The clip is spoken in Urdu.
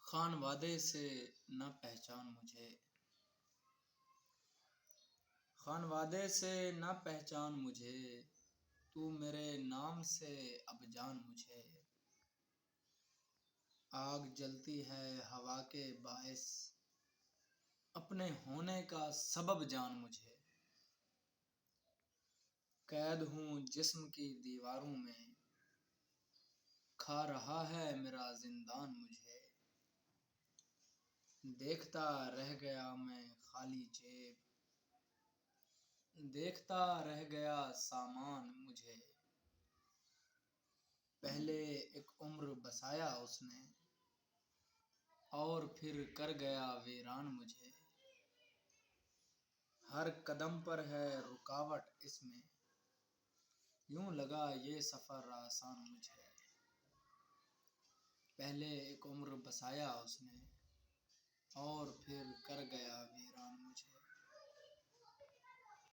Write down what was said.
خان وعدے سے نہ پہچان مجھے، خان وعدے سے نہ پہچان مجھے، تو میرے نام سے اب جان مجھے۔ آگ جلتی ہے ہوا کے باعث، اپنے ہونے کا سبب جان مجھے۔ قید ہوں جسم کی دیواروں میں، کھا رہا ہے میرا زندان مجھے۔ دیکھتا رہ گیا میں خالی جیب، دیکھتا رہ گیا سامان مجھے۔ پہلے ایک عمر بسایا اس نے، اور پھر کر گیا ویران مجھے۔ ہر قدم پر ہے رکاوٹ اس میں، یوں لگا یہ سفر آسان مجھے۔ پہلے ایک عمر بسایا اس نے، اور پھر